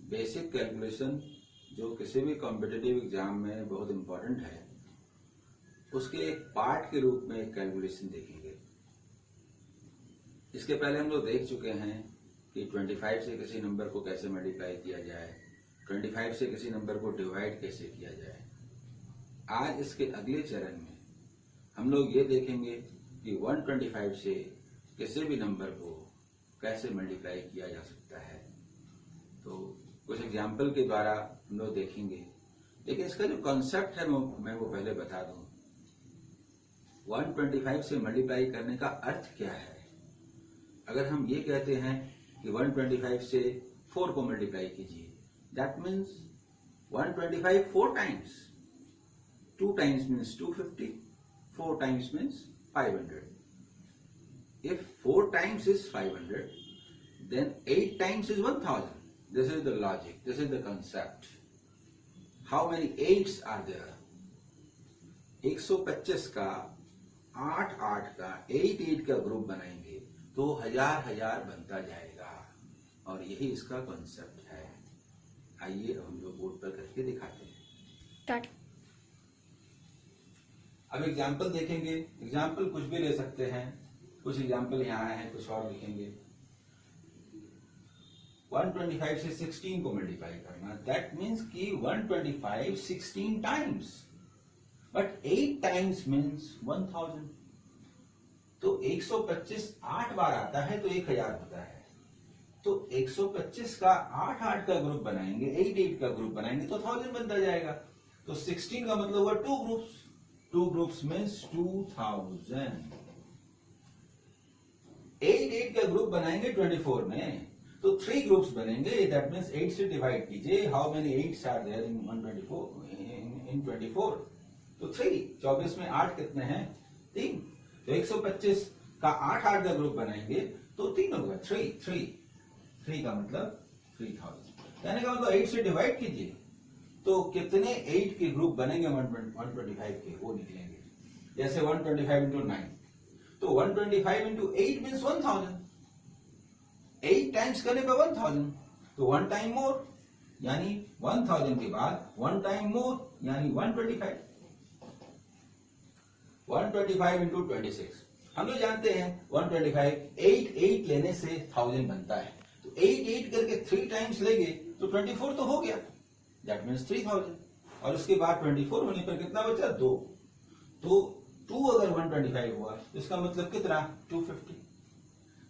Basic calculation जो किसी भी कॉम्पिटिटिव एग्जाम में बहुत इंपॉर्टेंट है, उसके एक पार्ट के रूप में एक कैलकुलेशन देखेंगे। इसके पहले हम लोग देख चुके हैं कि 25 से किसी नंबर को कैसे मल्टीप्लाई किया जाए, 25 से किसी नंबर को डिवाइड कैसे किया जाए। आज इसके अगले चरण में हम लोग ये देखेंगे कि 125 से किसी भी नंबर को कैसे मल्टीप्लाई किया जा सकता है। तो कुछ एग्जाम्पल के द्वारा हम लोग देखेंगे, लेकिन इसका जो कॉन्सेप्ट है मैं वो पहले बता दूं। 125 से मल्टीप्लाई करने का अर्थ क्या है? अगर हम ये कहते हैं कि 125 से 4 को मल्टीप्लाई कीजिए, that means 125 4 times, 2 times means 250, 4 times means 500. If 4 times is 500, then 8 times is 1000. This is the logic, this is the concept. How many 8s are there? 125 का 8 का 8 का ग्रुप बनाएंगे तो हजार बनता जाएगा, और यही इसका कॉन्सेप्ट है। आइए हम लोग बोर्ड पर करके दिखाते हैं। अब एग्जाम्पल देखेंगे। एग्जाम्पल कुछ भी ले सकते हैं, कुछ एग्जाम्पल यहाँ आए हैं, कुछ और लिखेंगे। 125 से 16 को मल्टीप्लाई करना, दैट मीन्स कि 125 16 टाइम्स, बट 8 टाइम्स मीन्स 1000। तो 125 8 बार आता है तो 1000 होता है। तो 125 का 8 का ग्रुप बनाएंगे, 8 का ग्रुप बनाएंगे तो 1000 बनता जाएगा। तो 16 का मतलब हुआ 2 ग्रुप्स, 2 ग्रुप्स मीन्स 2000। 8 का ग्रुप बनाएंगे 24 में तो 3 ग्रुप्स बनेंगे, दैट मीन्स 8 से डिवाइड कीजिए। How many 8s are there in 24? तो 3। 24 में 8 कितने हैं? 3। तो 125 का 8 का ग्रुप बनाएंगे तो 3 होगा, 3 का मतलब 3000। कहने का मतलब 8 से डिवाइड कीजिए तो कितने 8 के ग्रुप बनेंगे 125 के, वो निकलेंगे। जैसे 125 इंटू 9, तो 125 इंटू 8 मीन्स 1000। 8 टाइम्स करने पर 1000, तो 1 टाइम मोर, यानी 1000 के बाद 1 टाइम मोर यानी 125। 125 इंटू 26, हम लोग जानते हैं 125 8 लेने से 1000 बनता है। तो 8 करके 3 टाइम्स लेंगे तो 24 तो हो गया, दैट मीन्स 3000। और उसके बाद 24 होने पर कितना बचा? 2। तो 2 अगर 125 हुआ तो इसका मतलब कितना? 250।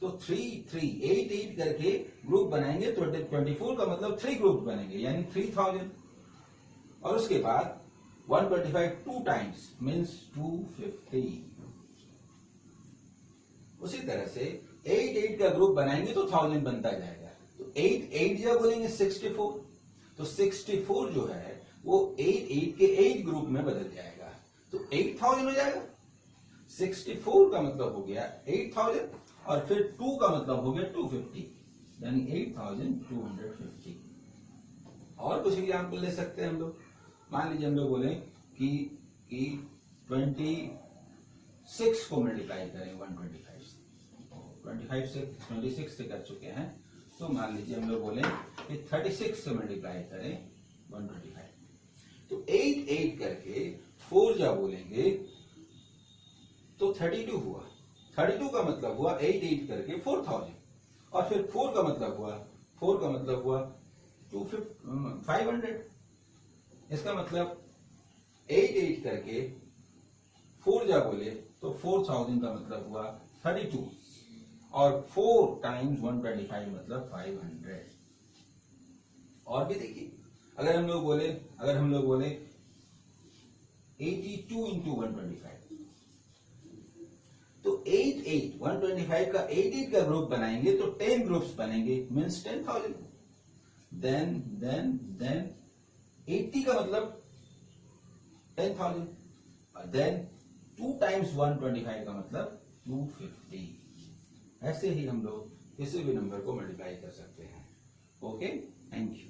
तो 8 करके ग्रुप बनाएंगे तो 24 का मतलब 3 ग्रुप बनेंगे यानी 3000। और उसके बाद 125 2 टाइम्स मीन्स 250। उसी तरह से 8 का ग्रुप बनाएंगे तो 1000 बनता जाएगा। तो 8 जब बोलेंगे 64, तो 64 जो है वो 8 के 8 ग्रुप में बदल जाएगा तो 8000 हो जाएगा। 64 का मतलब हो गया 8000 और फिर 2 का मतलब हो गया 250, यानी 8250। और कुछ एग्जाम्पल ले सकते हैं हम लोग। मान लीजिए हम लोग बोले कि 26 को मल्टीप्लाई करें 125 से, 25 से 26 से कर चुके हैं, तो मान लीजिए हम लोग बोले कि 36 से मल्टीप्लाई करें 125। तो 8 करके 4 जब बोलेंगे तो 32 हुआ। 32 का मतलब हुआ 8 करके 4000, और फिर 4 का मतलब हुआ 500। इसका मतलब 8 करके 4 जब बोले तो 4000 का मतलब हुआ 32, और 4 टाइम्स 125 मतलब 500। और भी देखिए, अगर हम लोग बोले 82 इंटू 125, तो 125 का 8 का ग्रुप बनाएंगे तो 10 ग्रुप्स बनेंगे मीन्स 10,000। देन 80 का मतलब 10,000, और देन 2 टाइम्स 125 का मतलब 250। ऐसे ही हम लोग किसी भी नंबर को मल्टीप्लाई कर सकते हैं। Okay, thank you.